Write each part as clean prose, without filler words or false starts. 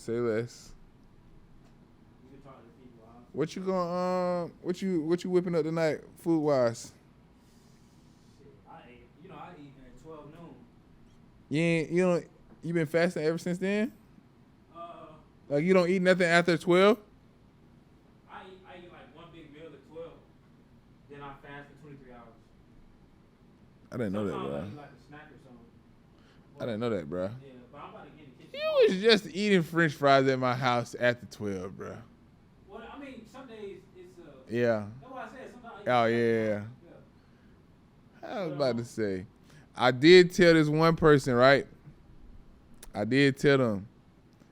Say less. You can talk to people. What you going what you whipping up tonight, food wise? Shit, I eat at 12 noon. You been fasting ever since then? Uh, Like you don't eat nothing after 12? I eat like one big meal at 12. Then I fast for 23 hours. I didn't know that, Sometimes bro. I eat like a snack or something. I didn't know that, bro. Yeah, but I'm about to get in the kitchen. You was just eating French fries at my house after 12, bro. Well, I mean, some days it's Yeah. That's what I said. Sometimes Oh yeah. I was about to say, I did tell this one person, right? I did tell them.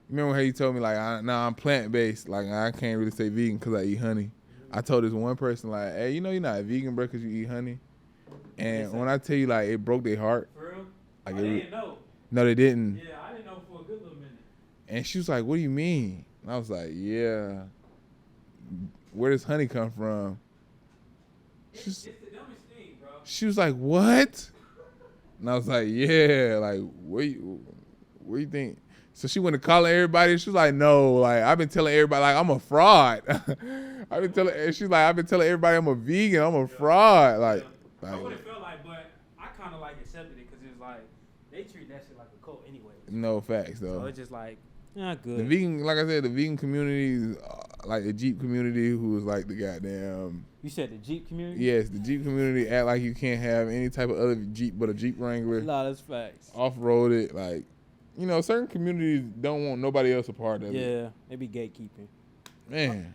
Remember how you told me like, I'm plant based, like I can't really say vegan because I eat honey. Mm-hmm. I told this one person like, hey, you know you're not vegan, bro, because you eat honey. And when I tell you like it broke their heart. For real? Like they didn't know. No, they didn't. Yeah, I didn't know for a good little minute. And she was like, what do you mean? And I was like, yeah. Where does honey come from? It's the dumbest thing, bro. She was like, what? And I was like, yeah, like, what you think? So she went to calling everybody. She was like, no, like, I've been telling everybody, like, I'm a fraud. I've been telling everybody I'm a vegan. I'm a fraud. Like, I would have felt like, but I kind of like accepted it because it's like, they treat that shit like a cult anyway. No facts, though. So it's just like, good. The vegan, like I said, the vegan community, like the Jeep community, who was like the goddamn. You said the Jeep community? Yes, the Jeep community act like you can't have any type of other Jeep but a Jeep Wrangler. No, that's facts. Off-roaded, like, certain communities don't want nobody else a part of it. Yeah, they be gatekeeping. Man.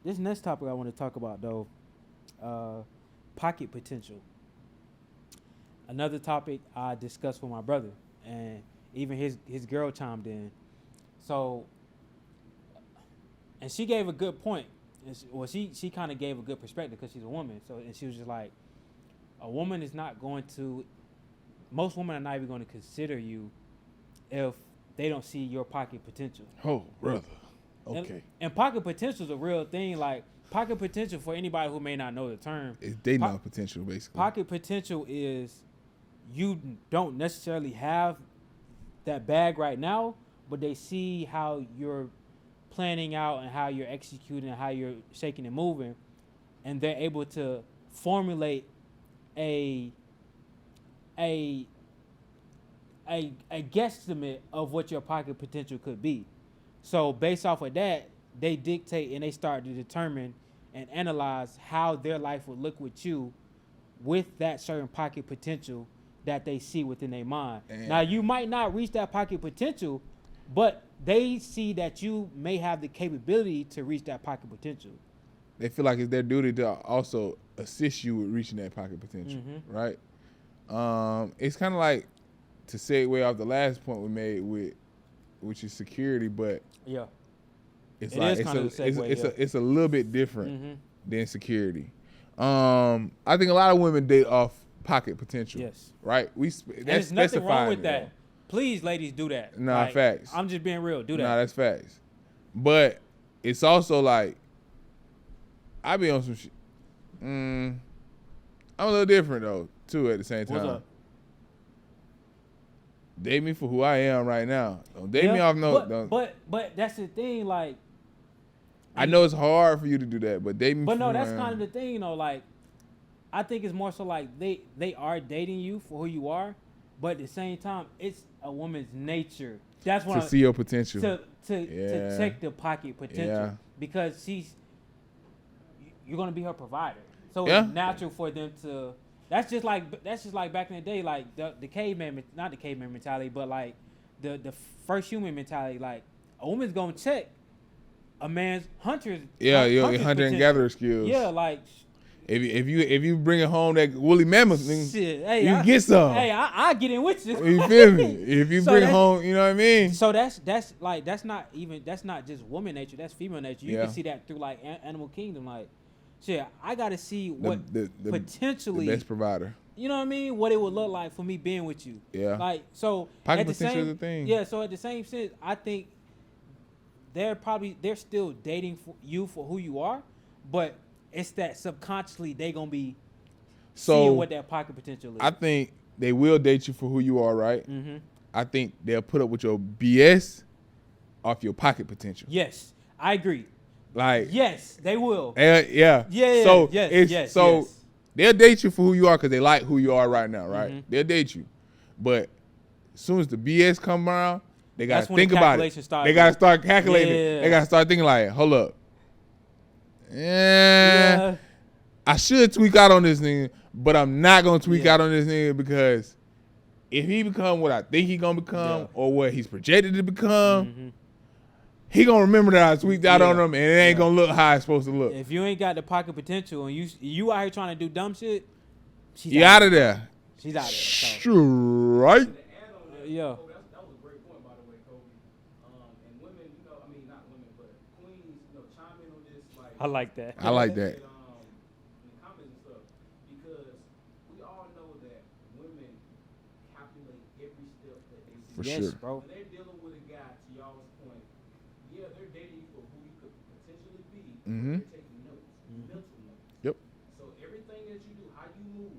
This next topic I want to talk about though, pocket potential. Another topic I discussed with my brother, and even his girl chimed in. So, and she gave a good point. She kind of gave a good perspective because she's a woman. So, and she was just like, most women are not even going to consider you if they don't see your pocket potential. Oh, brother. Okay. And pocket potential is a real thing. Like, pocket potential, for anybody who may not know the term, it's dating out potential, basically. Pocket potential is you don't necessarily have that bag right now, but they see how you're planning out and how you're executing and how you're shaking and moving, and they're able to formulate a guesstimate of what your pocket potential could be. So based off of that, they dictate and they start to determine and analyze how their life would look with you with that certain pocket potential that they see within their mind. Now, you might not reach that pocket potential, but they see that you may have the capability to reach that pocket potential. They feel like it's their duty to also assist you with reaching that pocket potential, right? It's kind of like, to segue off the last point we made which is security, but yeah, it's a little bit different than security. I think a lot of women date off pocket potential. Yes. Right? There's nothing wrong with that. Though. Please, ladies, do that. Nah, facts. I'm just being real. Do that. Nah, that's facts. But it's also like, I be on some shit. I'm a little different though, too, at the same time. What's up? Date me for who I am right now. Don't date me off no. But that's the thing, like. I know it's hard for you to do that, but date me. But no, that's kind of the thing, you know. Like, I think it's more so like they are dating you for who you are, but at the same time, it's a woman's nature. That's what to see your potential. To check the pocket potential because you're gonna be her provider. So it's natural for them to. That's just like back in the day, like the caveman, not the caveman mentality, but like the first human mentality. Like, a woman's gonna check a man's hunter and gatherer skills. Yeah, like if you bring it home that woolly mammoth thing, hey, you get some. Hey, I get in with you. You feel me? If you bring it home, you know what I mean. So that's not just woman nature. That's female nature. You can see that through like Animal Kingdom. Like, shit, I gotta see what the potentially the best provider. You know what I mean? What it would look like for me being with you. Yeah. Like, so pocket potential is a thing. Yeah. So at the same sense, I think they're still dating you for who you are, but it's that subconsciously they gonna be seeing what that pocket potential is. I think they will date you for who you are, right? Mm-hmm. I think they'll put up with your BS off your pocket potential. Yes, I agree. Like, yes, they will. Yeah. Yeah. So yes. they'll date you for who you are because they like who you are right now, right? Mm-hmm. They'll date you, but as soon as the BS come around, they gotta That's when think the about it. calculation starts. They gotta start calculating. Yeah. They gotta start thinking like, hold up, I should tweak out on this nigga, but I'm not gonna tweak out on this nigga because if he become what I think he gonna become or what he's projected to become, he gonna remember that I tweaked out on him, and it ain't gonna look how it's supposed to look. If you ain't got the pocket potential and you out here trying to do dumb shit, she's out of there. She's out of there. So. Right. Yeah. That was a great point, by the way, Kobe. And women, not women, but queens, chime in on this. I like that. I like that. In the comments and stuff, because we all know that women calculate every step that they do. For yes, sure. Bro. When they're dealing with a guy, to y'all's point, they're dating you for who you could potentially be. They're taking notes, mental notes. Yep. So everything that you do, how you move,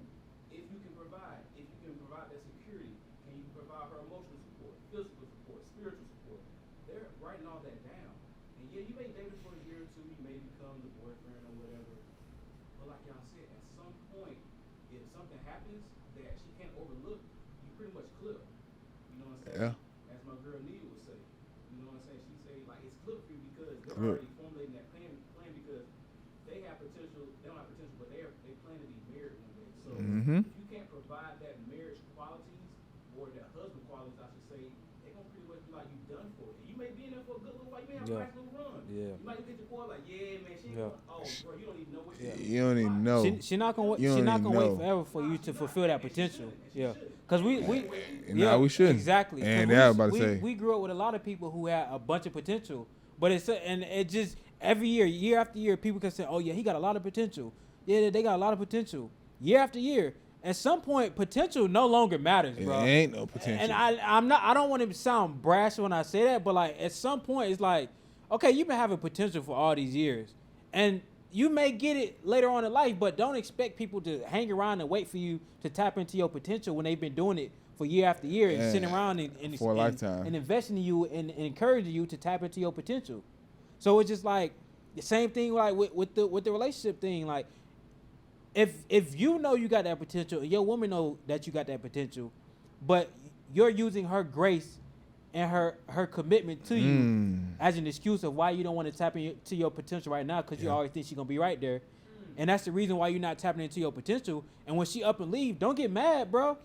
if you can provide that security, can you provide her emotional support, physical support, spiritual support? They're writing all that down. And yeah, you may date her for a year or two, you may become the boyfriend or whatever. But like y'all said, at some point, if something happens that she can't overlook, you pretty much clip. You know what I'm saying? Yeah. As my girl Nia would say. You know what I'm saying? She say like it's clip for you because they're Clip. already formulating that plan because they have potential. They don't have potential, but they plan to be married one day. So if you can't provide that marriage qualities or that husband qualities, I should say, they're gonna pretty much be like you done for it. You may be in there for a good little while. You may have a nice little run. Yeah. You might look at your boy like, yeah, man, she ain't gonna, oh, bro, you don't even know what she You don't even know. She not gonna wait. She not gonna wait forever for you to fulfill that potential. Yeah, because we we shouldn't. Exactly. And I was about to say we grew up with a lot of people who had a bunch of potential, but it just every year after year, people can say, oh yeah, he got a lot of potential. Yeah, they got a lot of potential. Year after year, at some point, potential no longer matters, bro. It ain't no potential. And I don't want to sound brash when I say that, but like at some point, it's like, okay, you've been having potential for all these years, and you may get it later on in life, but don't expect people to hang around and wait for you to tap into your potential when they've been doing it for year after year and sitting around for a lifetime and investing in you and encouraging you to tap into your potential. So it's just like the same thing like with the relationship thing. Like if you know you got that potential, your woman know that you got that potential, but you're using her grace and her commitment to you as an excuse of why you don't want to tap into your potential right now because you always think she's going to be right there. And that's the reason why you're not tapping into your potential. And when she up and leave, don't get mad, bro.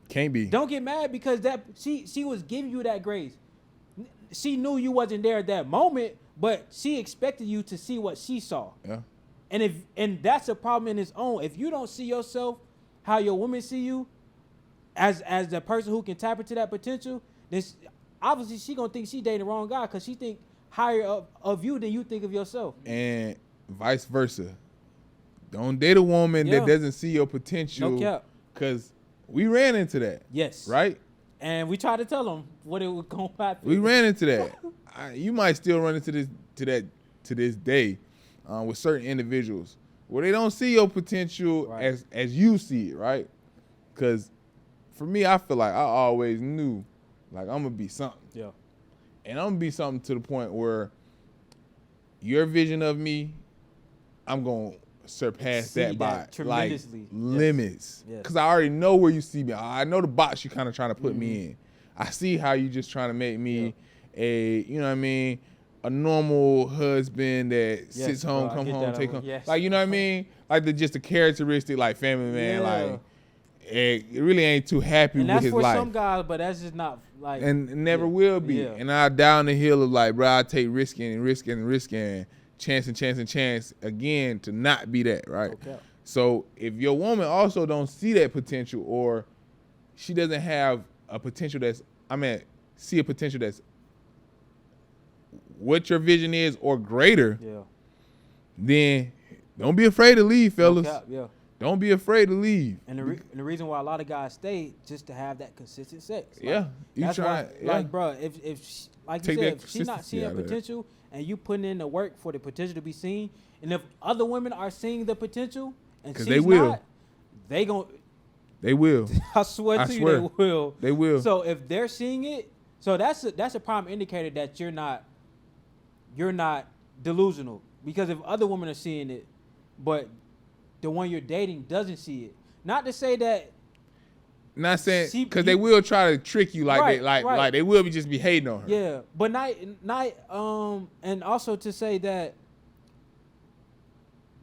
Can't be. Don't get mad because that she was giving you that grace. She knew you wasn't there at that moment, but she expected you to see what she saw. Yeah. And that's a problem in its own. If you don't see yourself how your woman see you as the person who can tap into that potential, then obviously she gonna think she dating the wrong guy because she think higher of you than you think of yourself. And vice versa. Don't date a woman that doesn't see your potential. No cap. Because we ran into that. Yes. Right? And we tried to tell them what it was going to happen. We ran into that. You might still run into this day with certain individuals where they don't see your potential as you see it, right? Because for me, I feel like I always knew, like, I'm going to be something. Yeah. And I'm going to be something to the point where your vision of me, I'm going to surpass that by like limits. Because I already know where you see me. I know the box you're kind of trying to put me in. I see how you just trying to make me a, you know what I mean, a normal husband that sits home, come home, take home. Yes. Like, you know what I mean? Like just a characteristic, like family man, like it really ain't too happy with his life. And that's for some guys, but that's just not like. And it never will be. Yeah. And I down the hill of like, bro, I take risking and chance again to not be that, right? Okay. So if your woman also don't see that potential, or she doesn't have a potential see a potential that's what your vision is or greater, then don't be afraid to leave, fellas. Don't be afraid to leave. And the reason why a lot of guys stay just to have that consistent sex. Like, you try. Like, bro, if like you said, if she's not seeing potential and you putting in the work for the potential to be seen, and if other women are seeing the potential and she's not, they will. I swear to you, they will. They will. So if they're seeing it, so that's a prime indicator that you're not you're not delusional. Because if other women are seeing it, but the one you're dating doesn't see it. Not to say that. Not saying because they will try to trick you like they will just be hating on her. Yeah, but not and also to say that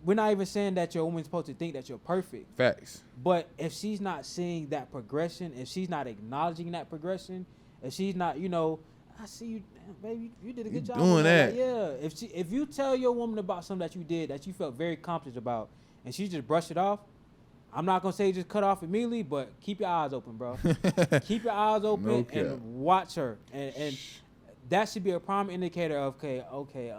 we're not even saying that your woman's supposed to think that you're perfect. Facts. But if she's not seeing that progression, if she's not acknowledging that progression, if she's not, I see you, baby, you did a good job doing that. Like, yeah. If you tell your woman about something that you did that you felt very accomplished about, and she just brushed it off, I'm not gonna say just cut off immediately, but keep your eyes open, bro. Keep your eyes open and watch her, and that should be a prime indicator of okay,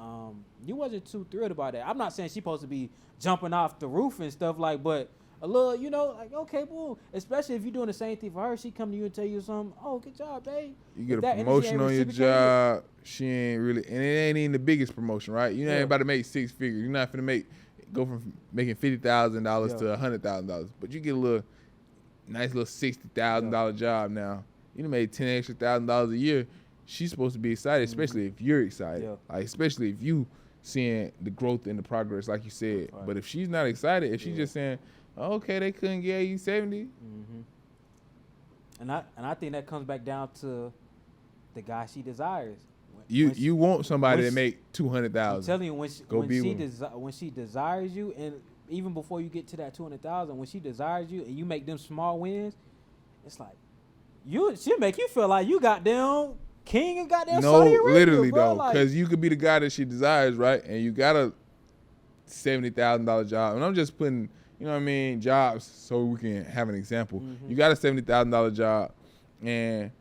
you wasn't too thrilled about that. I'm not saying she's supposed to be jumping off the roof and stuff like, but a little, like okay, boom. Especially if you're doing the same thing for her, she come to you and tell you something. Oh, good job, babe. You get a promotion on your job. She ain't really, and it ain't even the biggest promotion, right? You ain't about to make 6 figures. You're not finna go from making $50,000 to $100,000, but you get a nice little $60,000 job now. You done made $10,000 extra a year. She's supposed to be excited, especially if you're excited. Yeah. Like especially if you seeing the growth and the progress, like you said. Right. But if she's not excited, if she's just saying, oh, "Okay, they couldn't get you 70," and I think that comes back down to the guy she desires. You want somebody to make 200,000. I'm telling you, when she desires you, and even before you get to that 200,000, when she desires you and you make them small wins, it's like she'll make you feel like you goddamn king and goddamn Saudi Arabia, literally bro. Though, because you could be the guy that she desires, right? And you got a $70,000 job, and I'm just putting, jobs so we can have an example. You got a $70,000 job, and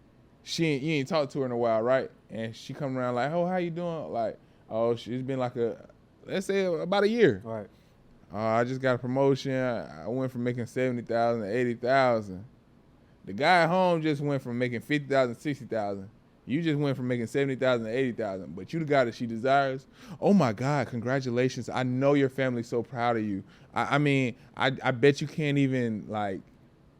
you ain't talked to her in a while, right? And she come around like, oh, how you doing? Like, oh, she's been like let's say about a year. Right. I just got a promotion. I went from making 70,000 to 80,000. The guy at home just went from making 50,000 to 60,000. You just went from making 70,000 to 80,000. But you the guy that she desires. Oh my God, congratulations! I know your family's so proud of you. I bet you can't even like.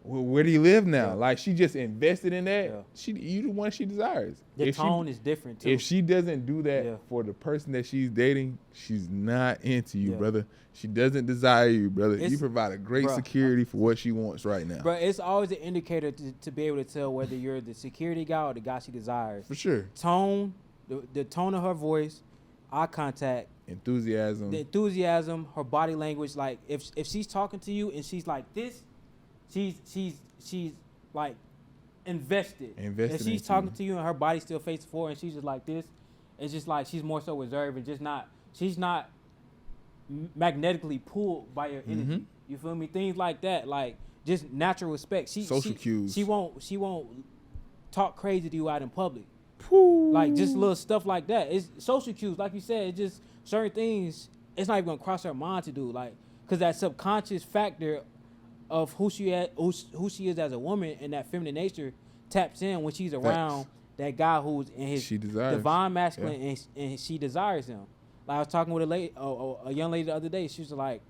Where do you live now? Yeah. Like she just invested in that. Yeah. You the one she desires. The tone is different too. If she doesn't do that for the person that she's dating, she's not into you, brother. She doesn't desire you, brother. You provide a great security for what she wants right now. Bro, it's always an indicator to be able to tell whether you're the security guy or the guy she desires. For sure. Tone, the tone of her voice, eye contact, enthusiasm, her body language. Like if she's talking to you and she's like this. She's like invested. If she's talking to you and her body's still facing forward and she's just like this, it's just like she's more so reserved and she's not magnetically pulled by your energy. You feel me? Things like that, like just natural respect. Social cues. She won't talk crazy to you out in public. Like just little stuff like that. It's social cues, like you said. It's just certain things. It's not even gonna cross her mind to do, like, because that subconscious factor of who she is as a woman and that feminine nature taps in when she's around that guy who's in his divine masculine and she desires him. Like I was talking with a young lady the other day. She was like,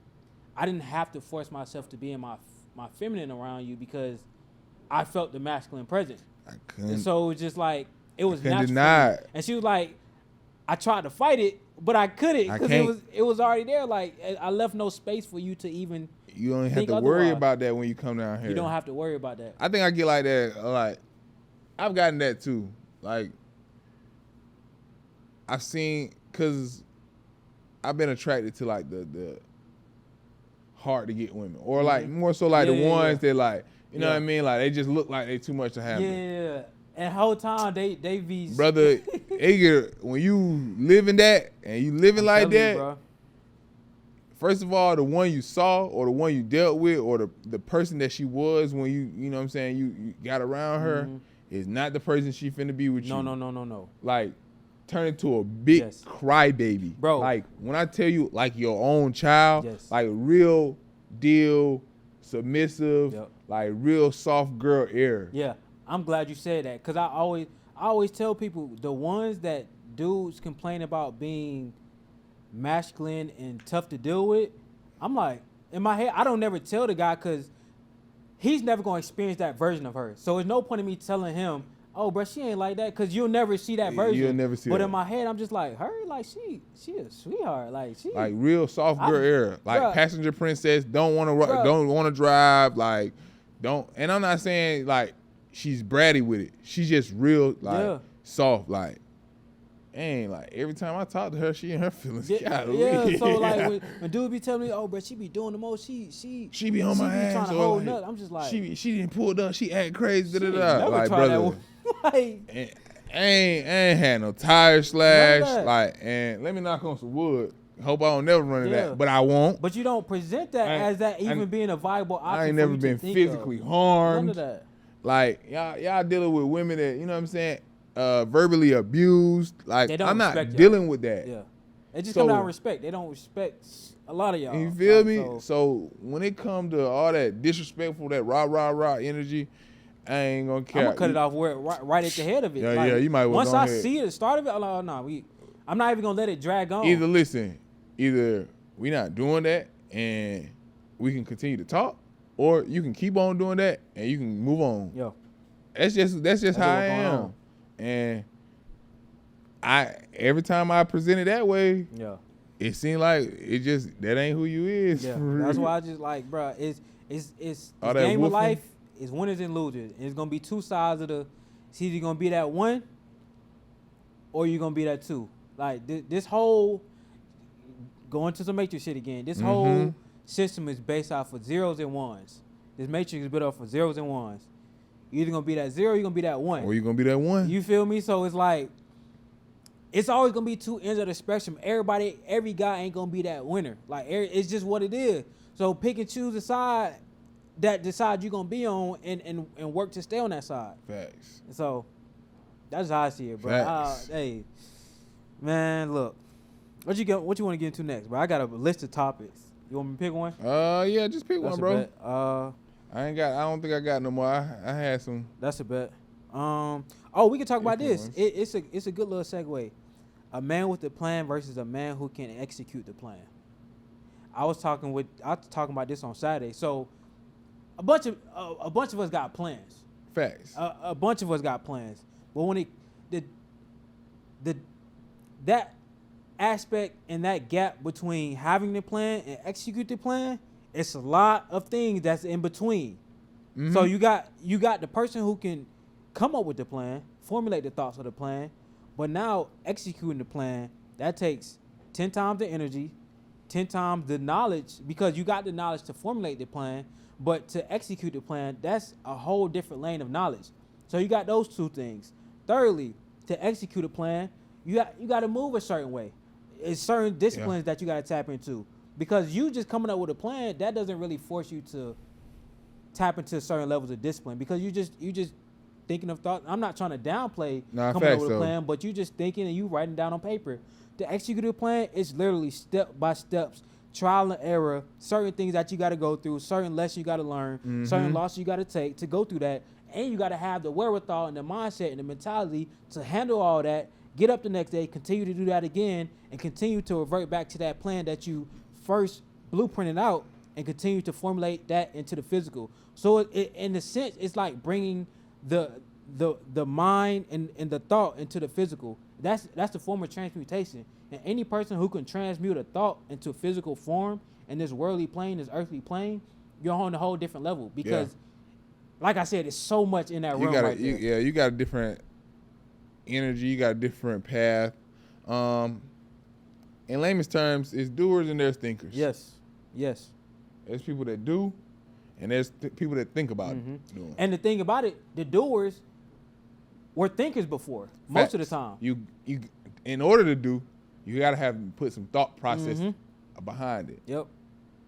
I didn't have to force myself to be in my feminine around you because I felt the masculine presence. I couldn't. And so it was just like it was natural. Deny. And she was like, I tried to fight it, but I couldn't because it was already there. Like I left no space for you to even. You don't have to worry about that when you come down here. You don't have to worry about that. I think I get like that. Like, I've gotten that too. Like, I've seen, because I've been attracted to like the hard to get women, or like more so like the ones that like, you know what I mean? Like they just look like they too much to have. Yeah. And the whole time they be brother. When you living that and you living like that. Bro. First of all, the one you saw or the one you dealt with or the person that she was when you know what I'm saying, you got around her is not the person she finna be with you. No. Like, turn into a big crybaby. Bro. Like, when I tell you, like, your own child, like, real deal, submissive, like, real soft girl air. Yeah, I'm glad you said that because I always tell people the ones that dudes complain about being masculine and tough to deal with, I'm like, in my head, I don't never tell the guy because he's never going to experience that version of her. So there's no point in me telling him oh, bro, she ain't like that, because you'll never see that version. You'll never see but that. in my head, I'm just like, her, like, she a sweetheart. Like, she. Like, real soft girl era. Like, bruh. passenger princess, don't want Bruh. to drive, like, don't. And I'm not saying, like, she's bratty with it. She's just real, like, Yeah. soft, like. And like every time I talk to her, she in her feelings. Yeah, so like when dude be telling me, oh, bro, she be doing the most. She be on my ass. trying to hold nut. I'm just like, she didn't pull up. She act crazy. she Da-da-da. Like, tried that brother, one. Like, I ain't had no tire slash. that. Like, and let me knock on some wood. Hope I don't never run into Yeah. that, but I won't. but you don't present that as that even being a viable option. I ain't for never you to been think physically of. harmed. None of that. Like y'all dealing with women that, you know what I'm saying, verbally abused. Like, They don't I'm not respect y'all. dealing with that. Yeah, it just So- comes down to respect. They don't respect a lot of y'all. You feel Like, me? So when it come to all that disrespectful, that rah energy, I ain't gonna care. I'm gonna cut it off right at the head of it. Yeah, Like, yeah, you might well once go I ahead. see the start of it, I'm like, oh, no, I'm not even gonna let it drag on. Either we not doing that and we can continue to talk, or you can keep on doing that and you can move on. Yo, That's just how what's I going am. on. And every time I present it that way, yeah. it seemed like that ain't who you is. Yeah, for that's real. why I just like, bro. It's All the that game woofing. of life is winners and losers, and it's gonna be two sides of the. It's either gonna be that one, or you're gonna be that two. Like this whole going to some matrix shit again. This whole system is based off of zeros and ones. This matrix is built off of zeros and ones. You're either gonna be that zero, or you're gonna be that one. Or you gonna be that one. You feel me? So it's like, it's always gonna be two ends of the spectrum. Every guy ain't gonna be that winner. Like, it's just what it is. So pick and choose the side you're gonna be on, and work to stay on that side. Facts. So that's how I see it, bro. Facts. Hey, man, look, what you want to get into next, bro? I got a list of topics. You want me to pick one? Yeah, just pick That's one, a bro. bet. I don't think I got no more. I had some. That's a bet. We can talk about this. It's a good little segue. A man with a plan versus a man who can execute the plan. I was talking about this on Saturday. So a bunch of us got plans. Facts. A bunch of us got plans. But when that aspect and that gap between having the plan and execute the plan, it's a lot of things that's in between. Mm-hmm. So you got the person who can come up with the plan, formulate the thoughts of the plan, but now executing the plan, that takes 10 times the energy, 10 times the knowledge, because you got the knowledge to formulate the plan, but to execute the plan, that's a whole different lane of knowledge. So you got those two things. Thirdly, to execute a plan, you got to move a certain way. It's certain disciplines that you got to tap into, because you just coming up with a plan, that doesn't really force you to tap into certain levels of discipline, because you just thinking of thoughts. I'm not trying to downplay coming up with a plan, but you just thinking and you writing down on paper. To execute a plan, it's literally step by steps, trial and error, certain things that you got to go through, certain lessons you got to learn, certain losses you got to take to go through that, and you got to have the wherewithal and the mindset and the mentality to handle all that, get up the next day, continue to do that again, and continue to revert back to that plan that you first blueprinted out, and continue to formulate that into the physical. So in a sense, it's like bringing the mind and the thought into the physical. That's the form of transmutation. And any person who can transmute a thought into physical form in this worldly plane, this earthly plane, you're on a whole different level. Because, like I said, it's so much in that realm right there. You got a different energy. You got a different path. In layman's terms, it's doers and there's thinkers. Yes. There's people that do, and there's people that think about doing. And the thing about it, the doers were thinkers before, most of the time. You in order to do, you gotta put some thought process behind it. Yep.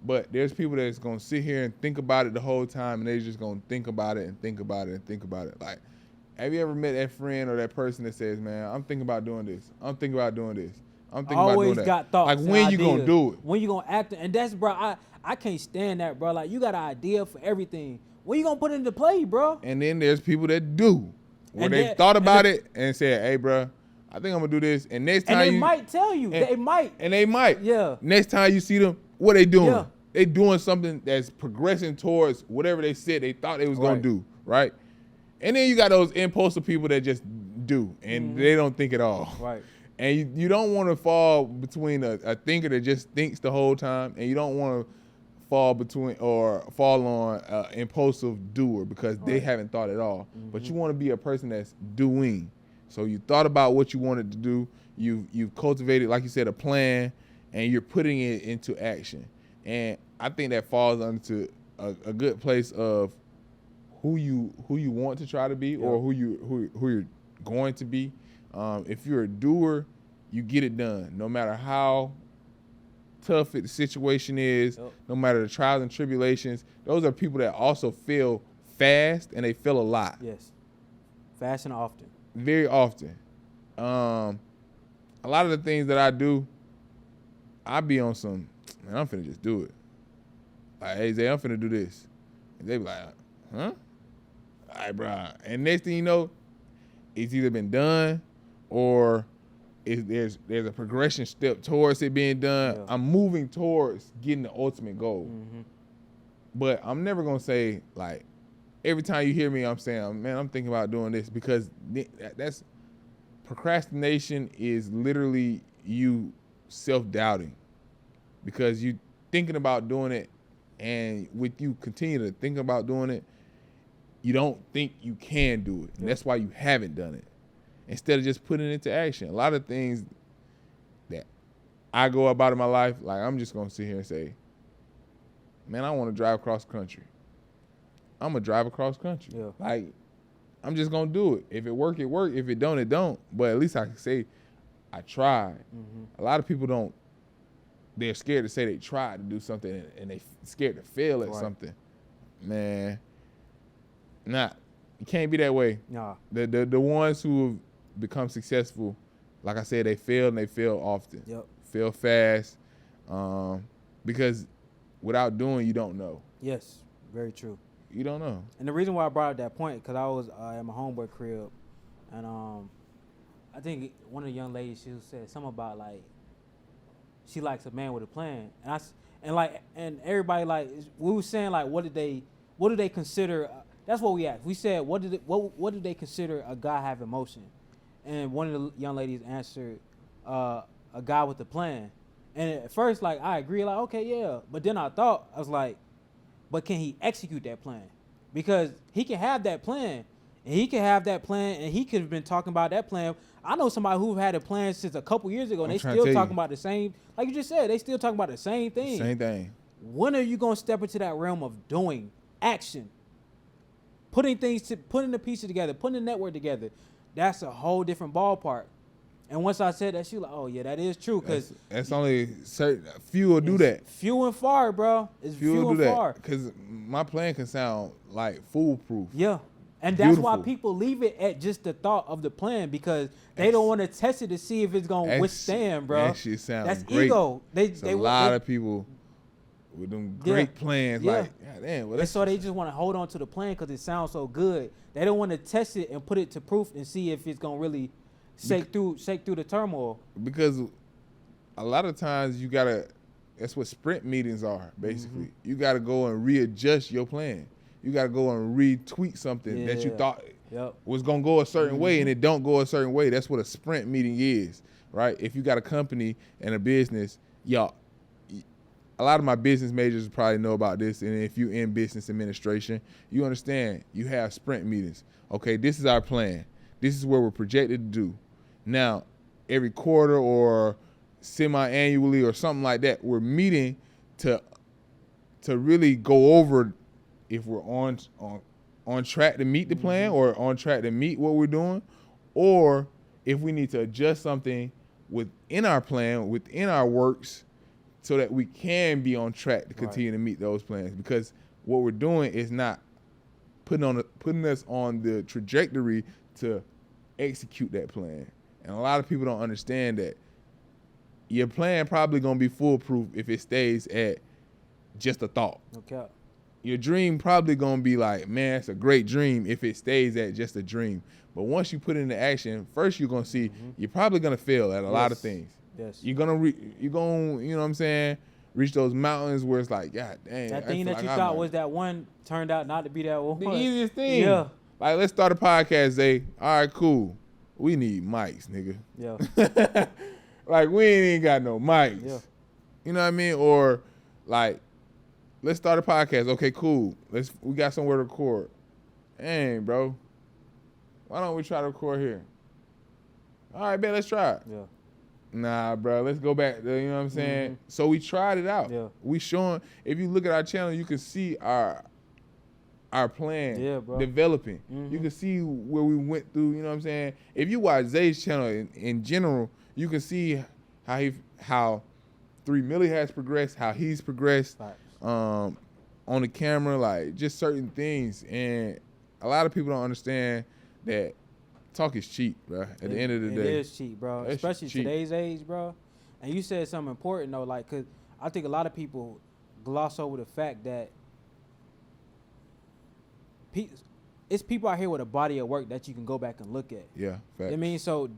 But there's people that's gonna sit here and think about it the whole time, and they're just gonna think about it and think about it and think about it. Like, have you ever met that friend or that person that says, "Man, I'm thinking about doing this. I'm thinking about doing this. I'm thinking about doing that." Always got thoughts. Like, and when you ideas. gonna do it? When you gonna act? And that's, bro. I can't stand that, bro. Like, you got an idea for everything. When you gonna put it into play, bro? And then there's people that do, where And they thought about it and said, "Hey, bro, I think I'm gonna do this." And next time And they might tell you. and- They might. And they might. Yeah. Next time you see them, what they doing? Yeah. They doing something that's progressing towards whatever they said they thought they was gonna Right. do, right? And then you got those impulsive people that just do, and they don't think at all. Right. And you don't want to fall between a thinker that just thinks the whole time, and you don't want to fall on an impulsive doer because they haven't thought at all. But you want to be a person that's doing. So you thought about what you wanted to do. You've cultivated, like you said, a plan, and you're putting it into action. And I think that falls into a good place of who you want to try to be, or who you're going to be. If you're a doer, you get it done, no matter how tough the situation is, no matter the trials and tribulations. Those are people that also fail fast, and they fail a lot. Yes. Fast and often. Very often. A lot of the things that I do, I be on some, man, I'm finna just do it. Like, hey, Zay, I'm finna do this. And they be like, huh? All right, bro. And next thing you know, it's either been done or there's a progression step towards it being done. Yeah. I'm moving towards getting the ultimate goal. But I'm never going to say, like, every time you hear me, I'm saying, man, I'm thinking about doing this, because that's procrastination is literally you self-doubting, because you thinking about doing it, and with you continue to think about doing it, you don't think you can do it. And that's why you haven't done it. Instead of just putting it into action. A lot of things that I go about in my life, like, I'm just going to sit here and say, man, I want to drive across country. I'm going to drive across country. Yeah. Like, I'm just going to do it. If it work, it work. If it don't, it don't. But at least I can say I tried. A lot of people they're scared to say they tried to do something, and they scared to fail at something. Man, you can't be that way. Nah. The ones who have become successful, like I said, they fail, and they fail often. Yep. Fail fast, because without doing, you don't know. Yes, very true. You don't know. And the reason why I brought up that point, because I was at my homeboy crib, and I think one of the young ladies, she said something about, like, she likes a man with a plan, and everybody, like, we were saying, like, what do they consider? That's what we asked. We said, what do they consider a guy have emotion? And one of the young ladies answered, a guy with a plan. And at first, like, I agree, like, okay, yeah. But then I was like, but can he execute that plan? Because he can have that plan, and he could have been talking about that plan. I know somebody who had a plan since a couple years ago, and they still talking about the same, like you just said, they still talking about the same thing. Same thing. When are you going to step into that realm of doing, action, putting the pieces together, putting the network together? That's a whole different ballpark. And once I said that, she was like, oh, yeah, that is true. Because that's only few will do that. Few and far, bro. It's few and far. Because my plan can sound like foolproof. Yeah. And that's why people leave it at just the thought of the plan, because they don't want to test it to see if it's going to withstand, bro. That shit sounds That's great. ego. A lot of people with them great plans, like, God damn. And so they just want to hold on to the plan because it sounds so good. They don't want to test it and put it to proof and see if it's going to really shake through the turmoil. Because a lot of times that's what sprint meetings are, basically. You got to go and readjust your plan. You got to go and retweak something that you thought was going to go a certain way, and it don't go a certain way. That's what a sprint meeting is, right? If you got a company and a business, a lot of my business majors probably know about this, and if you're in business administration, you understand you have sprint meetings. Okay, this is our plan. This is where we're projected to do. Now, every quarter or semi-annually or something like that, we're meeting to really go over if we're on track to meet the plan or on track to meet what we're doing, or if we need to adjust something within our plan, within our works, so that we can be on track to continue to meet those plans. Because what we're doing is not putting us on the trajectory to execute that plan. And a lot of people don't understand that your plan probably gonna be foolproof if it stays at just a thought. Okay. Your dream probably gonna be like, man, it's a great dream if it stays at just a dream. But once you put it into action, first you're gonna see you're probably gonna fail at a lot of things. Yes. You're gonna, you know what I'm saying, reach those mountains where it's like, God dang. That thing that you thought was that one turned out not to be that one. The easiest thing. Yeah. Like, let's start a podcast, Zay. All right, cool. We need mics, nigga. Yeah. Like, we ain't even got no mics. Yeah. You know what I mean? Or, like, let's start a podcast. Okay, cool. We got somewhere to record. Dang, bro. Why don't we try to record here? All right, bet, let's try it. Yeah. Nah, bro, let's go back. You know what I'm saying? Mm-hmm. So we tried it out. Yeah. We showing, if you look at our channel, you can see our plan developing. Mm-hmm. You can see where we went through, you know what I'm saying? If you watch Zay's channel in general, you can see how 3 Millie has progressed, how he's progressed on the camera, like just certain things. And a lot of people don't understand that talk is cheap, bro. At the end of the day. It is cheap, bro. Especially today's age, bro. And you said something important, though, like, because I think a lot of people gloss over the fact that it's people out here with a body of work that you can go back and look at. Yeah, facts. I mean, so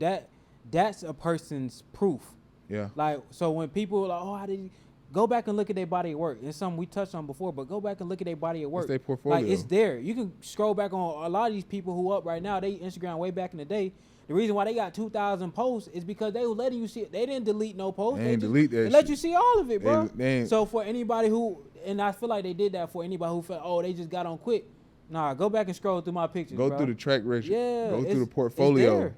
that's a person's proof. Yeah. Like, so when people are like, oh, how did you go back and look at their body of work? It's something we touched on before, but go back and look at their body of work. It's their portfolio. Like, it's there. You can scroll back on a lot of these people who up right now, they Instagram way back in the day. The reason why they got 2,000 posts is because they were letting you see it. They didn't delete no posts. They delete that They shit. let you see all of it, bro. They so for anybody who, and I feel like they did that for anybody who felt, oh, they just got on quick. Nah, go back and scroll through my pictures, Go bro. through the track record. Yeah. Go through the portfolio. There.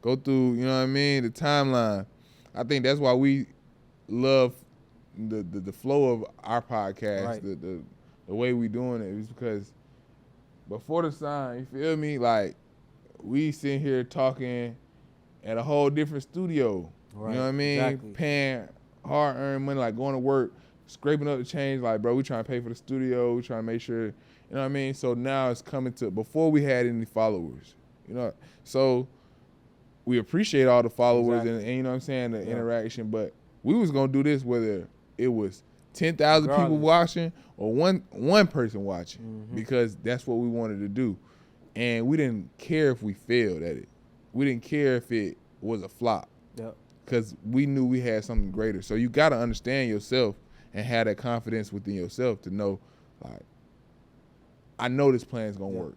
Go through, you know what I mean, the timeline. I think that's why we love the flow of our podcast, Right. the way we doing it is because before the sign, you feel me? Like, we sitting here talking at a whole different studio. Right. You know what I mean? Exactly. Paying hard-earned money, like going to work, scraping up the change. Like, bro, we trying to pay for the studio. We trying to make sure, you know what I mean? So now it's coming to, before we had any followers, you know? So we appreciate all the followers and you know what I'm saying, the interaction, but we was going to do this whether it was 10,000 people watching or one person watching because that's what we wanted to do. And we didn't care if we failed at it. We didn't care if it was a flop because we knew we had something greater. So you got to understand yourself and have that confidence within yourself to know, like, I know this plan's going to work.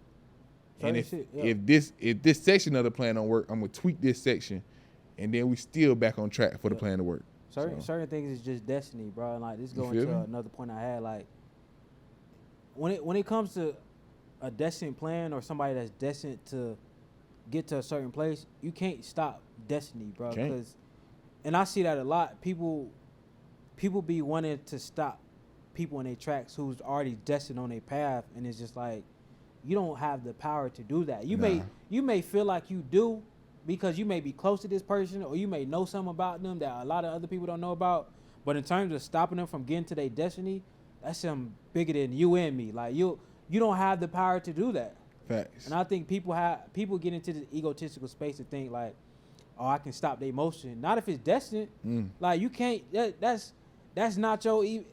And if this section of the plan don't work, I'm going to tweak this section, and then we still back on track for the plan to work. Certain things is just destiny, bro. And like this going to another point I had. Like when it comes to a destined plan or somebody that's destined to get to a certain place, you can't stop destiny, bro. And I see that a lot. People be wanting to stop people in their tracks who's already destined on their path, and it's just like you don't have the power to do that. You may feel like you do, because you may be close to this person or you may know something about them that a lot of other people don't know about. But in terms of stopping them from getting to their destiny, that's something bigger than you and me. Like you don't have the power to do that. Facts. And I think people get into the egotistical space to think like, oh, I can stop their emotion. Not if it's destined. Like you can't. That's not your. You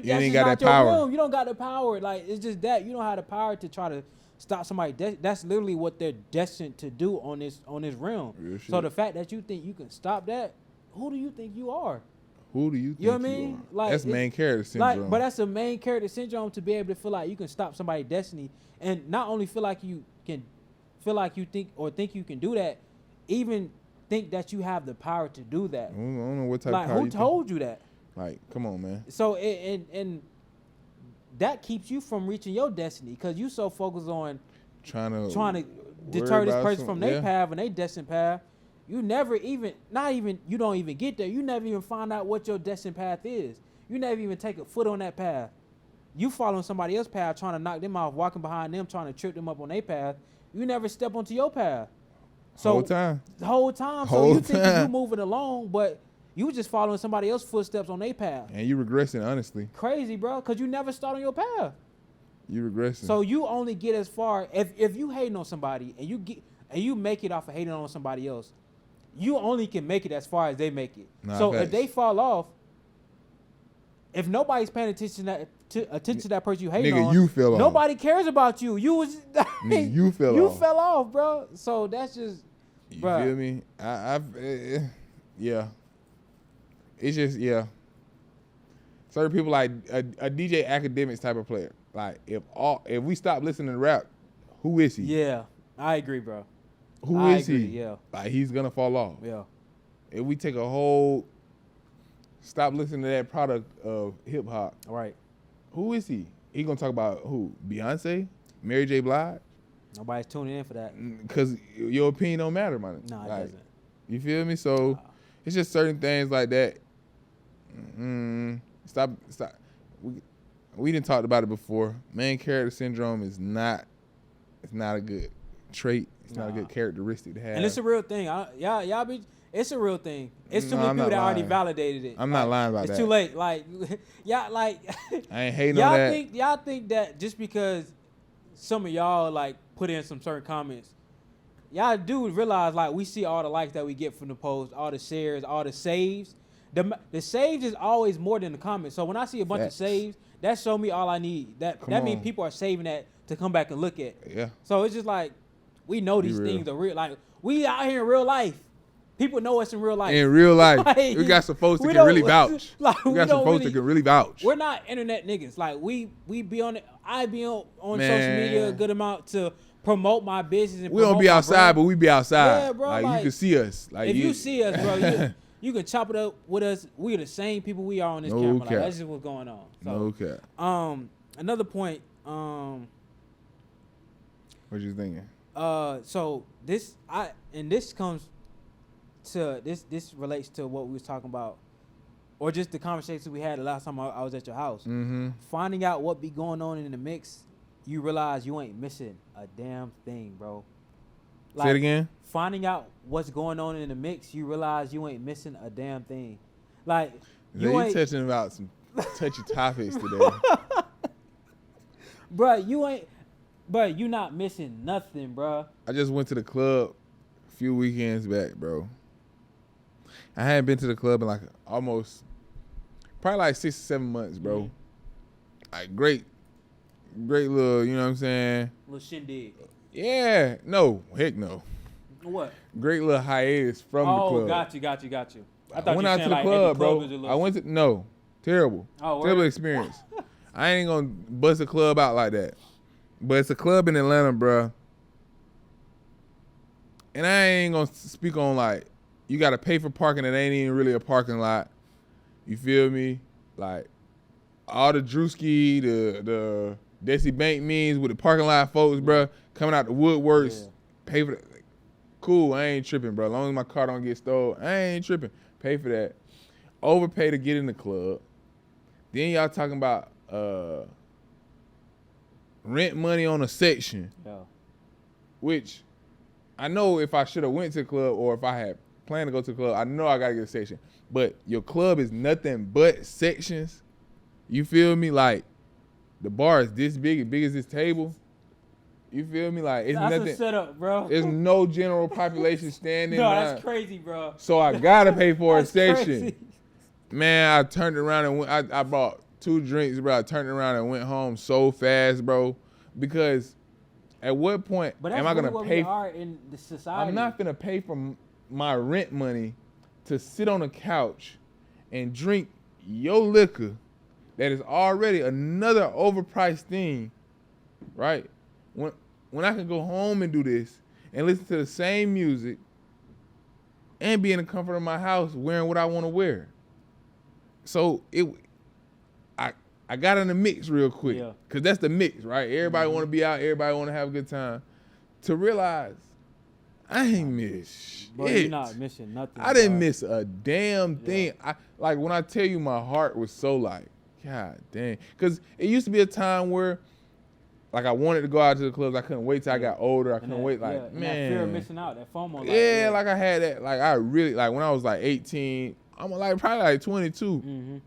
ain't got that power. Room. You don't got the power. Like it's just that you don't have the power to try to stop somebody. That's literally what they're destined to do on this realm. So the fact that you think you can stop that, who do you think you are? Who do you think you know what I mean? Are? Like that's main character syndrome. Like, but that's a main character syndrome to be able to feel like you can stop somebody's destiny, and not only feel like you can, feel like you think you can do that, even think that you have the power to do that. I don't know what type of power. Who told you that? Like, come on, man. So and that keeps you from reaching your destiny because you so focused on trying to deter this person from their path and their destined path. You never even, you don't even get there. You never even find out what your destined path is. You never even take a foot on that path. You following somebody else's path, trying to knock them off, walking behind them, trying to trip them up on their path. You never step onto your path. So the whole time. So you think you moving along, but you just following somebody else's footsteps on their path. And you regressing, honestly. Crazy, bro, because you never start on your path. You regressing. So you only get as far if you hating on somebody and you make it off of hating on somebody else. You only can make it as far as they make it. So if they fall off, if nobody's paying attention to that person you hating on, you fell off. Nobody cares about you. You fell off, bro. So that's just, you feel me? Yeah. It's just certain people like a DJ Academics type of player. Like if we stop listening to rap, Who is he? Yeah, I agree, bro. Who I is agree, he? yeah. Like, he's gonna fall off. Yeah. If we take a whole stop listening to that product of hip hop, All right. who is he? He gonna talk about who? Beyonce? Mary J. Blige? Nobody's tuning in for that. Because your opinion don't matter, man. No, it like, doesn't. You feel me? So it's just certain things like that. Stop. We didn't talk about it before. Main character syndrome is not. It's not a good trait. It's not a good characteristic to have. And it's a real thing. Y'all be. It's a real thing. It's too No, many I'm people not that already lying. validated it. I'm not lying about it's that. too late. Like y'all like. I ain't hating on that. Y'all think that just because some of y'all like put in some certain comments, y'all do realize like we see all the likes that we get from the post, all the shares, all the saves. The saves is always more than the comments. So when I see a bunch Facts. of saves, that show me all I need. That means people are saving that to come back and look at. Yeah. So it's just like we know these things are real. Like we out here in real life. People know us in real life. In real life, Like, we got some folks that we can really don't- vouch. like, we we got some don't folks really- that can really vouch. We're not internet niggas. Like we be on it. I be on social Man. media a good amount to promote my business. And We don't promote be my outside, brand. but we be outside. Yeah, bro, Like, like, you can see us. Like If you see us, bro, you can chop it up with us. We are the same people we are on this No camera. Like, cap. that's just what's going on. So, no cap. another point. What you thinking? So this comes to this relates to what we was talking about, or just the conversation we had the last time I was at your house. Mm-hmm. Finding out what be going on in the mix, you realize you ain't missing a damn thing, bro. Say it again. Finding out what's going on in the mix, you realize you ain't missing a damn thing. Like You ain't, touching about some touchy topics today. bruh, you not missing nothing, bruh. I just went to the club a few weekends back, bro. I hadn't been to the club in like probably like 6 or 7 months, bro. Mhm. Like great little, you know what I'm saying? Little shindig. Yeah, no, heck no. What? Great little hiatus from the club. Oh, got you. I thought went you out saying, to the like, club, at the bro. was a little- I went to terrible. Oh, Terrible word? experience. I ain't gonna bust a club out like that. But it's a club in Atlanta, bro. And I ain't gonna speak on like you gotta pay for parking that ain't even really a parking lot. You feel me? Like all the Drewski, the Desi Bank means with the parking lot folks, bro, coming out the woodworks, pay for that. Cool, I ain't tripping, bro. As long as my car don't get stolen, I ain't tripping. Pay for that. Overpay to get in the club. Then y'all talking about rent money on a section, Yeah. which I know if I should have went to the club or if I had planned to go to the club, I know I gotta get a section. But your club is nothing but sections. You feel me? Like the bar is this big as this table. You feel me? Like it's That's nothing. a setup, bro. There's no general population standing. No, around. that's crazy, bro. So I gotta pay for a That's section. crazy. Man, I turned around and went. I bought 2 drinks, bro. I turned around and went home so fast, bro. Because at what point But that's am I gonna really what pay? we are in the society. I'm not gonna pay for my rent money to sit on a couch and drink your liquor that is already another overpriced thing, right? When I can go home and do this and listen to the same music and be in the comfort of my house wearing what I want to wear. So I got in the mix real quick, Yeah. cause that's the mix, right? Everybody want to be out, everybody want to have a good time. To realize I ain't miss Bro, shit. you're not missing nothing. I didn't bro. miss a damn thing. I like when I tell you my heart was so like, God dang. Cause it used to be a time where like I wanted to go out to the clubs. I couldn't wait till I got older. I couldn't wait like, and man. that fear of missing out, that FOMO. Like, Yeah, like I had that. Like I really like when I was like 18, I'm like probably like 22. Mm-hmm.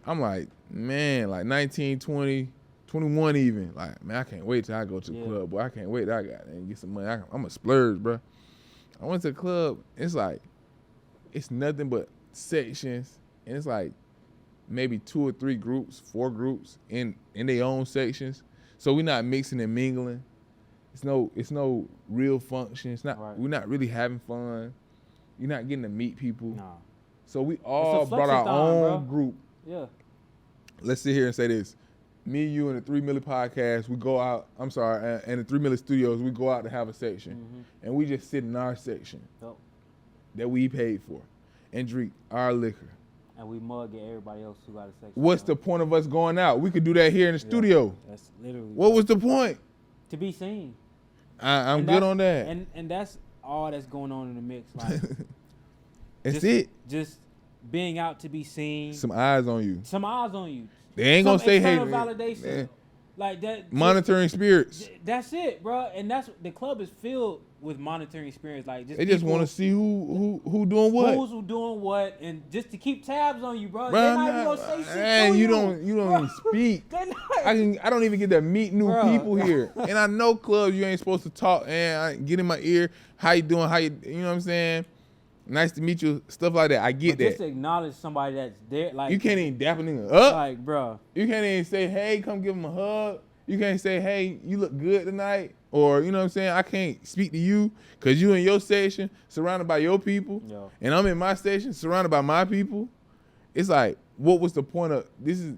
I'm like, man, like 19, 20, 21 even. Like, man, I can't wait till I go to the club, boy. I can't wait till I got and get some money. I'm a splurge, bro. I went to the club. It's like, it's nothing but sections. And it's like maybe 2 or 3 groups, 4 groups in their own sections. So we're not mixing and mingling. It's no real function. It's not. Right. We're not really having fun. You're not getting to meet people. Nah. So we all brought flexing our time, own bro. group. Yeah. Let's sit here and say this. me, you, and the 3 Milli podcast, we go out. I'm sorry, and the 3 Milli Studios, we go out to have a section, and we just sit in our section that we paid for, and drink our liquor. And we mug at everybody else who got a section. What's the point of us going out? We could do that here in the studio. That's literally. What was the point? To be seen. I'm good on that. And that's all that's going on in the mix. Like, That's it. Just being out to be seen. Some eyes on you. Some eyes on you. They ain't gonna say, hey, validation. man. Like that. Monitoring spirits. That's it, bro. And that's the club is filled with monitoring spirits. Like they just want to see who doing what. Who's doing what, and just to keep tabs on you, bro. They're not even gonna say shit to you don't even speak. I don't even get to meet new people here. And I know clubs you ain't supposed to talk and I get in my ear. How you doing? You know what I'm saying? Nice to meet you. Stuff like that. I get that. Just acknowledge somebody that's there. Like you can't even dap a nigga up. Like, bro. You can't even say, hey, come give him a hug. You can't say, hey, you look good tonight. Or, you know what I'm saying? I can't speak to you because you in your station surrounded by your people. Yo. And I'm in my station surrounded by my people. It's like, what was the point of, this is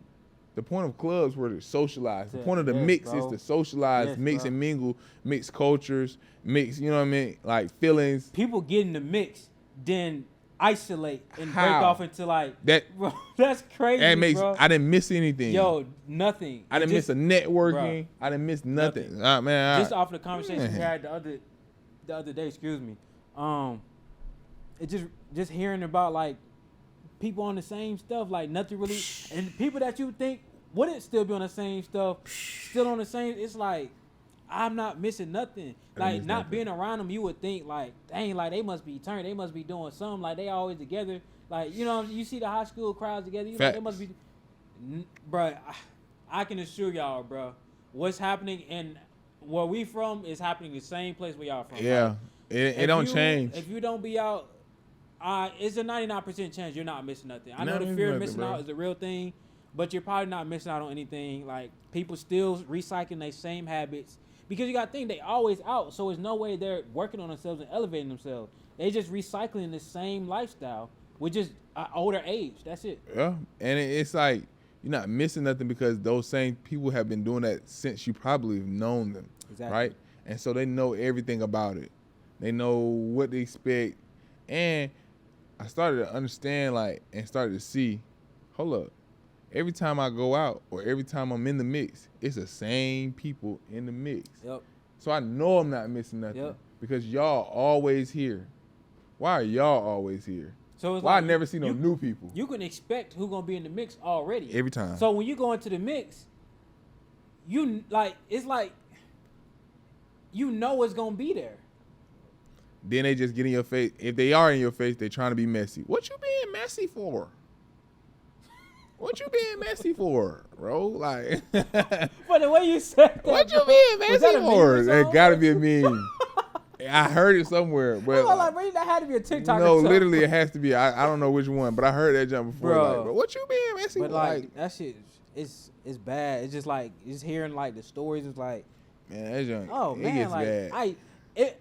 the point of clubs were to socialize. The point of the mix is to socialize, mix and mingle, mix cultures, mix, you know what I mean? Like feelings. People get in the mix, then isolate and break off into like that. Bro, that's crazy. That makes bro. I didn't miss anything. Yo, nothing. I didn't miss a networking. Bro, I didn't miss nothing. Man, just off the conversation we had the other day. Excuse me. It just hearing about like people on the same stuff, like nothing really, and people that you think wouldn't still be on the same stuff, still on the same. It's like I'm not missing nothing. Like not being around them, you would think like, dang, like they must be turned. They must be doing something. Like they always together. Like you know, you see the high school crowds together. You know, they must be. Bruh, I can assure y'all, bro, what's happening and where we from is happening the same place where y'all from. Yeah, like, it don't change. If you don't be out, it's a 99% chance you're not missing nothing. I know the fear of missing out is a real thing, but you're probably not missing out on anything. Like people still recycling their same habits. Because you got to think, they always out, so there's no way they're working on themselves and elevating themselves. They just recycling the same lifestyle with just an older age. That's it. Yeah, and it's like you're not missing nothing because those same people have been doing that since you probably have known them, right? And so they know everything about it. They know what they expect. And I started to understand, like, and started to see, hold up. Every time I go out or every time I'm in the mix, it's the same people in the mix. Yep. So I know I'm not missing nothing because y'all always here. Why are y'all always here? So it's why like I never see no new people? You can expect who's gonna be in the mix already. Every time. So when you go into the mix, you like it's like you know it's gonna be there. Then they just get in your face. If they are in your face, they trying to be messy. What you being messy for? What you being messy for, bro? Like, but the way you said that, what you being messy for? It gotta be a meme. I heard it somewhere, but like, bro, that had to be a TikTok. No, literally, it has to be. I don't know which one, but I heard that jump before. Bro. Like, what you being messy for? But like that shit, it's bad. It's just like just hearing like the stories. It's like, man, that junk. Oh it man, gets like bad.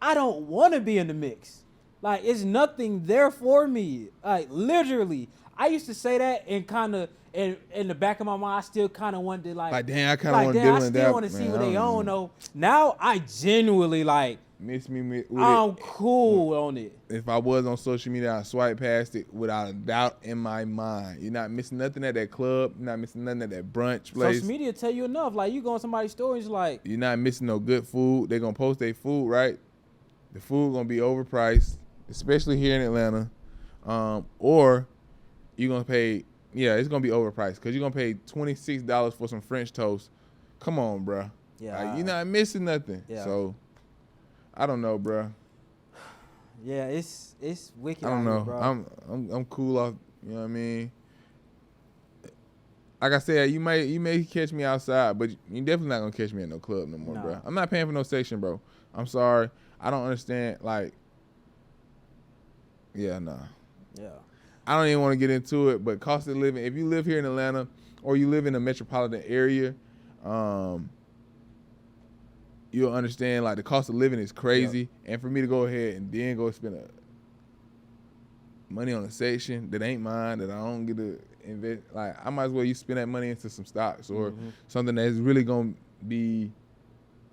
I don't want to be in the mix. Like it's nothing there for me. Like literally. I used to say that and kind of in the back of my mind, I still kind of wanted to like damn, I kind of want to I still want to see what they own though. Now I genuinely like miss me with I'm it. cool on it. If I was on social media, I'd swipe past it without a doubt in my mind. You're not missing nothing at that club. You're not missing nothing at that brunch place. Social media tell you enough. Like you go on somebody's stories, like you're not missing no good food. They're gonna post their food, right? The food gonna be overpriced, especially here in Atlanta, or you're going to pay, it's going to be overpriced because you're going to pay $26 for some French toast. Come on, bro. Yeah. Like, you're not missing nothing. Yeah. So, I don't know, bro. Yeah, it's wicked. I don't know. Here, bro. I'm cool off, you know what I mean? Like I said, you may catch me outside, but you definitely not going to catch me at no club no more, bro. I'm not paying for no section, bro. I'm sorry. I don't understand. Like, yeah. I don't even want to get into it, but cost of living, if you live here in Atlanta or you live in a metropolitan area, you'll understand, like, the cost of living is crazy. Yep. And for me to go ahead and then go spend money on a section that ain't mine, that I don't get to invest. Like I might as well you spend that money into some stocks or something that's really gonna be,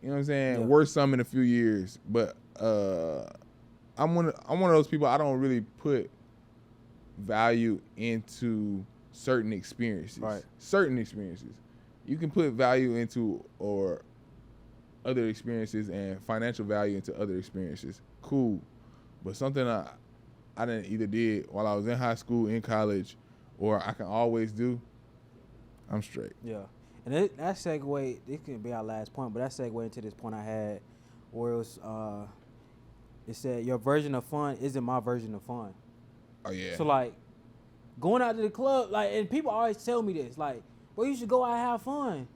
you know what I'm saying, worth something in a few years. But I'm one of those people. I don't really put value into certain experiences. Right. Certain experiences, you can put value into or other experiences and financial value into other experiences. Cool, but something I didn't either did while I was in high school, in college, or I can always do, I'm straight. Yeah. And that segue, this can be our last point, but that segue into this point I had where it was, it said, your version of fun isn't my version of fun. Oh, yeah. So, like, going out to the club, like, and people always tell me this, like, well, you should go out and have fun.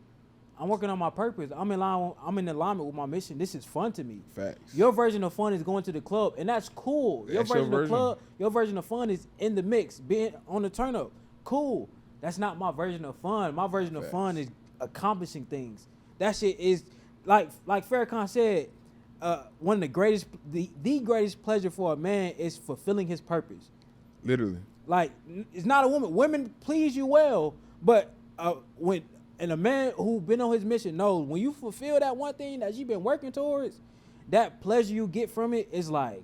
I'm working on my purpose. I'm in alignment with my mission. This is fun to me. Facts. Your version of fun is going to the club, and that's cool. Your version of fun is in the mix, being on the turn up. Cool. That's not my version of fun. My version of fun is accomplishing things. That shit is like Farrakhan said. One of the greatest pleasure for a man is fulfilling his purpose. Literally. Like, it's not a woman. Women please you well, but and a man who been on his mission knows when you fulfill that one thing that you've been working towards, that pleasure you get from it is like,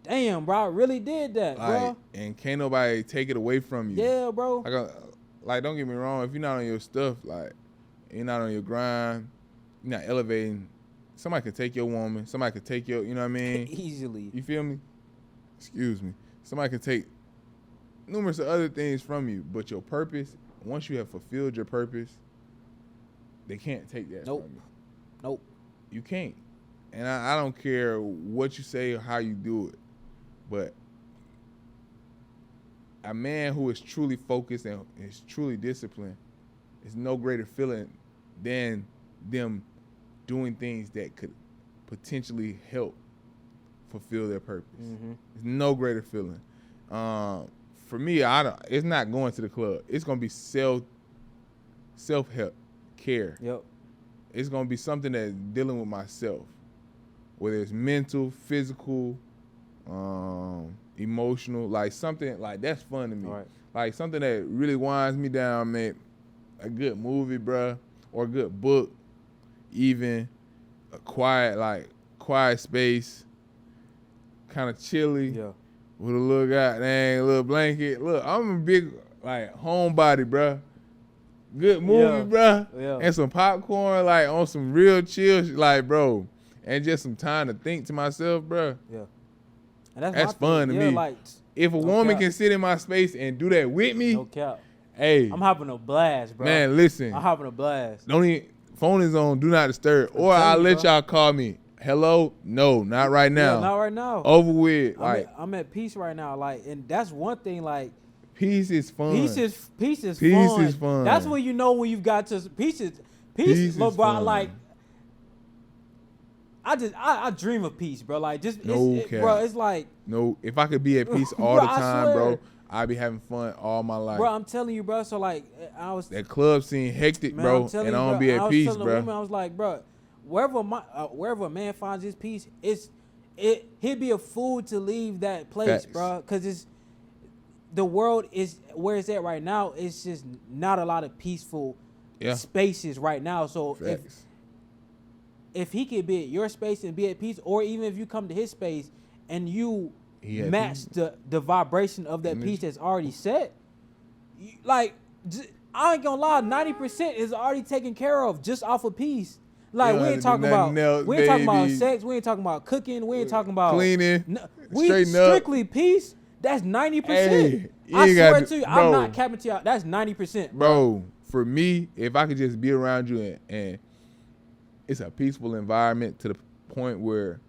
damn, bro, I really did that, bro. And can't nobody take it away from you. Yeah, bro. Like, don't get me wrong. If you're not on your stuff, like, you're not on your grind, you're not elevating, somebody could take your woman. Somebody could take your, you know what I mean? Easily. You feel me? Excuse me. Somebody could take numerous other things from you, but your purpose, once you have fulfilled your purpose, they can't take that from you. Nope. You can't. And I don't care what you say or how you do it, but a man who is truly focused and is truly disciplined is no greater feeling than them doing things that could potentially help fulfill their purpose. It's no greater feeling. For me, it's not going to the club. It's gonna be self-help, care. Yep. It's gonna be something that's dealing with myself, whether it's mental, physical, emotional, like something like that's fun to me. Right. Like something that really winds me down, man. A good movie, bruh, or a good book, even a quiet space, kind of chilly. Yeah. With a little blanket. Look, I'm a big homebody, bruh. Good movie, bruh. Yeah. And some popcorn, like on some real chill, like, bro. And just some time to think to myself, bruh. Yeah. And that's fun to me. Like, if a woman can sit in my space and do that with me, no cap. Hey. I'm having a blast, bro. Man, listen. I'm having a blast. Don't even, phone is on, do not disturb. Or I'll let y'all call me. Hello? No, not right now. Yeah, not right now. Over with. I'm at peace right now. Like, and that's one thing, like, peace is fun. Peace is fun. Peace is fun. That's when you know when you've got to peace is bro, fun. Like, I dream of peace, bro. Like, just bro, it's like, no. If I could be at peace all the time, bro, I'd be having fun all my life. Bro, I'm telling you, bro. So like, that club scene hectic, man, bro, and I don't be at peace, bro. I was like, bro, wherever a man finds his peace, he'd be a fool to leave that place, Facts. bro, because the world is where it's at right now. It's just not a lot of peaceful spaces right now. So if he could be at your space and be at peace, or even if you come to his space and you match the vibration of that peace that's already set, like, I ain't gonna lie, 90% is already taken care of just off of peace. Like, we ain't talking about sex, we ain't talking about cooking, we ain't talking about cleaning. We strictly peace. That's 90%. Hey, I swear to you, bro, I'm not capping to y'all. That's 90%, bro. For me, if I could just be around you and it's a peaceful environment to the point where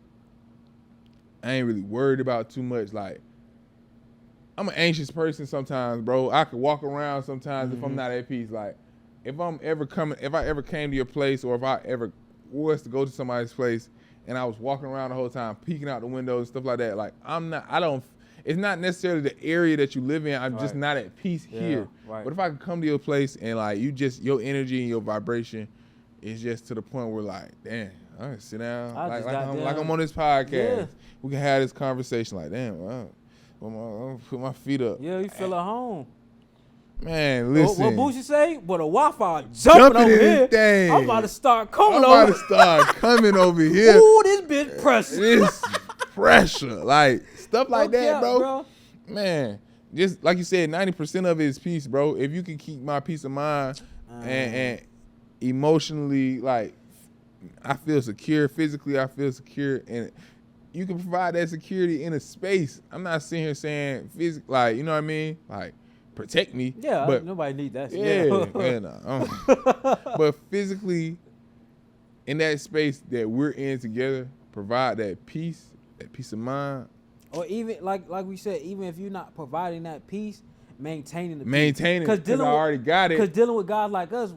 I ain't really worried about too much. Like, I'm an anxious person sometimes, bro. I could walk around sometimes if I'm not at peace. Like, if I ever came to your place, or if I ever was to go to somebody's place and I was walking around the whole time, peeking out the windows and stuff like that, like, it's not necessarily the area that you live in. I'm just not at peace here. Right. But if I could come to your place and, like, your energy and your vibration is just to the point where, like, damn, I can sit down like I'm on this podcast. Yeah. We can have this conversation like, damn, wow, I'll put my feet up. Yeah, you feel at home. Man, listen. What Boosie say? But a Wi-Fi jumping over in here. this thing. I'm about to start coming I'm over. about to start coming over here. Ooh, this bitch pressure. This pressure. Like, stuff like No that, cap, bro. Man, just like you said, 90% of it is peace, bro. If you can keep my peace of mind and emotionally, like, I feel secure. Physically, I feel secure. And you can provide that security in a space. I'm not sitting here saying, like, you know what I mean? Like, protect me. Yeah, but nobody need that. yeah, man, but physically, in that space that we're in together, provide that peace of mind. Or even like we said, even if you're not providing that peace, maintaining the Maintaining peace. because I already got it. Because dealing with guys like us,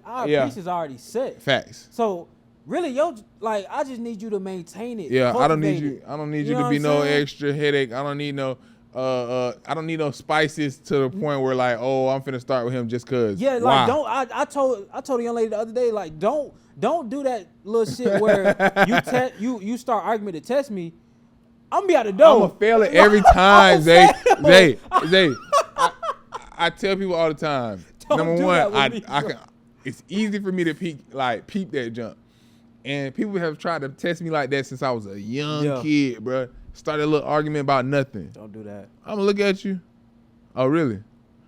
our peace is already set. Facts. So really, I just need you to maintain it. Yeah, I don't need cultivate you. I don't need you know to be what no I'm saying? extra headache. I don't need no. I don't need no spices to the point where like, oh, I'm finna start with him just cause. Yeah, like Why? I told a young lady the other day, like don't do that little shit where you start arguing to test me. I'm gonna be out the door. I'm gonna fail it every time, Zay. I tell people all the time. Don't Number do one, that with I me, can. It's easy for me to peep that jump, and people have tried to test me like that since I was a young kid, bro. Started a little argument about nothing. Don't do that. I'm gonna look at you. Oh, really?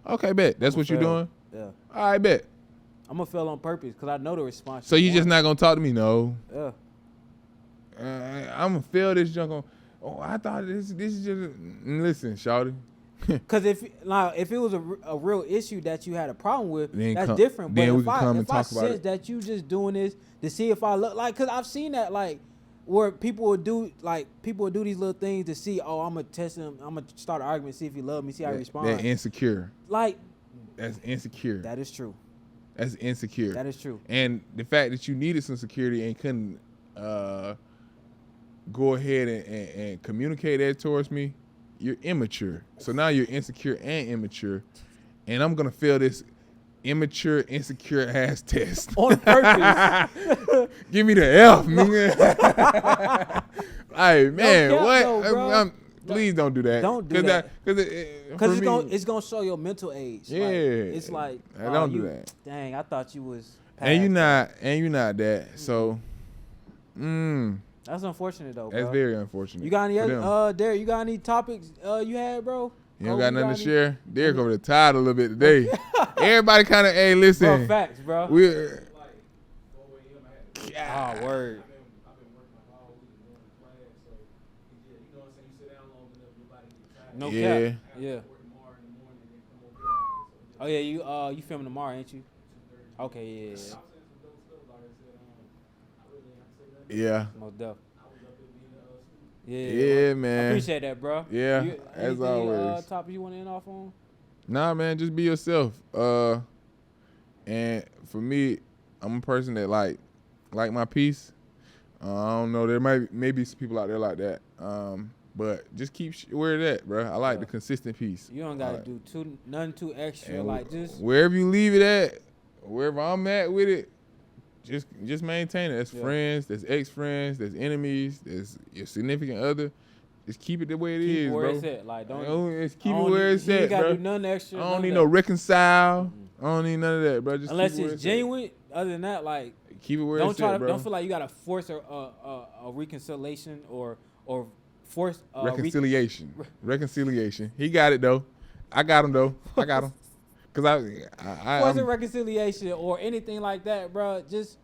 Okay, bet. That's what you're doing. Yeah. All right, bet. I'm gonna fail on purpose because I know the response. So you just not gonna talk to me? No. Yeah. I'm gonna fail this junk on. Oh, I thought this is just. Listen, shawty. Because if it was a real issue that you had a problem with, Then that's different. But then we if can come and I talk about sense it. that you just doing this to see if I look like, because I've seen that like where people would do these little things to see, oh, I'm gonna test him, I'm gonna start an argument, see if he love me, see how he respond. That insecure. Like That's insecure. that is true. That's insecure. That is true. And the fact that you needed some security and couldn't go ahead and communicate that towards me, you're immature. So now you're insecure and immature, and I'm gonna fail this immature, insecure ass test On purpose. Give me the F, nigga. Hey man, cap, what? though, bro. Please don't do that. Don't do that. Because it's gonna show your mental age. Yeah. Like, it's like Don't do that. Dang, I thought you was. And you're past not that. So, that. That's unfortunate though, bro. that's very unfortunate. You got any for them. other, Derek? You got any topics you had, bro? You don't Oh, got you nothing to any- share? Derek over the tide a little bit today. Everybody kind of, hey, listen. Bro, facts, bro. We're, Like 4 a.m. I had to Oh, word. I've been working like all week and going to class, so yeah, you know what I'm saying. You sit down long enough, your body gets tired. No Yeah. cap. I Yeah. have to work tomorrow in the morning and then come over here. So Oh yeah, you filming tomorrow, ain't you? 2:30. Okay, yeah. I was saying some dope stuff. Like I said, I really ain't have to say nothing. yeah. Most def. I was up in being school. Yeah. Yeah, man. I appreciate that, bro. Yeah, You, as anything, always. topic you want to end off on? Nah, man, just be yourself. And for me, I'm a person that like my peace. I don't know, there maybe some people out there like that. But just keep where it at, bro. I like the consistent peace. You don't gotta do nothing too extra. And Like just wherever you leave it at, wherever I'm at with it, just maintain it. That's Yeah. friends, that's ex-friends, that's enemies, that's your significant other. Just keep it the way it keep is, where bro. it's at. Like don't. Just keep I it don't where need- it's you ain't at, gotta bro. do nothing extra. I none don't of need that. no reconcile. I don't need none of that, bro. Just Unless keep it where it's at. genuine. Other than that, like Keep it where don't it's try at, to bro. don't feel like you gotta force a reconciliation or force Reconciliation. Reconciliation. He got it though. I got him though. I got him. Cause force a I'm, reconciliation or anything like that, bro. Just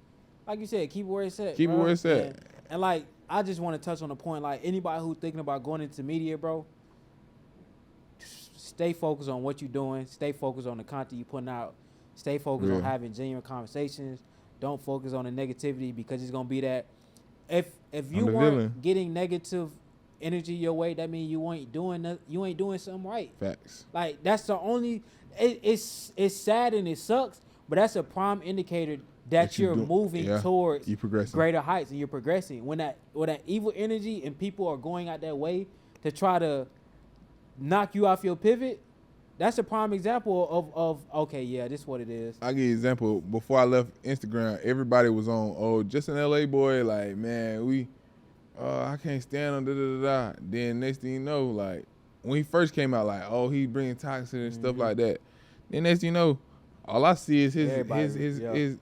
like you said, keep it where it's at. Keep it bro. where it's at. And like I just want to touch on the point, like anybody who's thinking about going into media, bro. Stay focused on what you're doing. Stay focused on the content you're putting out. Stay focused on Yeah. having genuine conversations. Don't focus on the negativity because it's gonna be that. If you the weren't villain. getting negative energy your way, that means you ain't doing something right. facts. Like that's the only. It's sad and it sucks, but that's a prime indicator that you you're do- moving yeah, towards you progressing. greater heights and you're progressing. When that evil energy and people are going out that way to try to knock you off your pivot, that's a prime example of okay, yeah, this is what it is. I'll give you an example. Before I left Instagram, everybody was on, oh, just an LA boy. Like, man, I can't stand him, Then next thing you know, like, when he first came out, like, oh, he bringing toxin and stuff like that. Then as you know, all I see is Everybody, his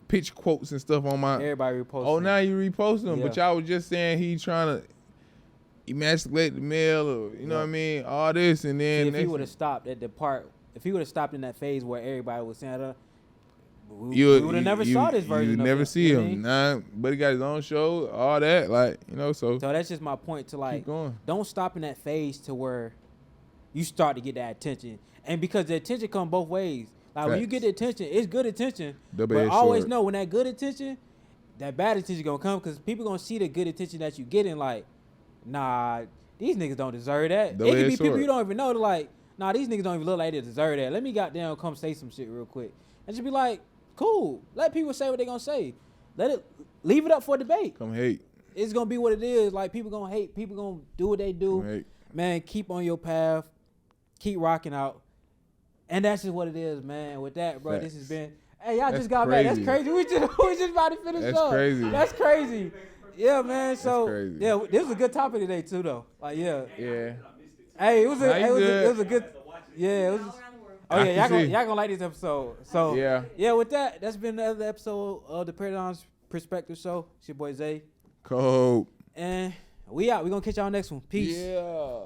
pitch quotes and stuff on my. Everybody reposting. Oh, now you repost them, but Yeah. y'all was just saying he trying to emasculate the male, or you know what I mean, all this, and then See, if he next would have stopped at the part, if he would have stopped in that phase where everybody was saying, we you would have never saw this version. You of never him, see you know what I him. mean? Nah, but he got his own show, all that, like so. So that's just my point to like, Keep going. don't stop in that phase to where you start to get that attention, and because the attention come both ways. Like when you Facts. get the attention, it's good attention, but Double-edged always sword. know when that good attention, that bad attention gonna come because people gonna see the good attention that you getting. Like, nah, these niggas don't deserve that. It could be Double-edged people sword. you don't even know. They're like, nah, these niggas don't even look like they deserve that. Let me goddamn come say some shit real quick, and just be like, cool. Let people say what they gonna say. Leave it up for debate. Come hate. It's gonna be what it is. Like people gonna hate. People gonna do what they do. Come hate. Man, keep on your path. Keep rocking out. And that's just what it is, man. With that, bro, Facts. this has been. Hey, y'all That's just got back. That's crazy. crazy. We just about to finish That's up. crazy. That's crazy. Yeah, man. So crazy. yeah, this was a good topic today too, though. Like yeah. Yeah. Hey, it was Nah, you a good. Yeah, it was. Oh I yeah, can see. y'all gonna like this episode. So Yeah. With that, that's been another episode of the Paradigms Perspective Show. It's your boy Zay, Cold. and we out. We gonna catch y'all next one. Peace. Yeah.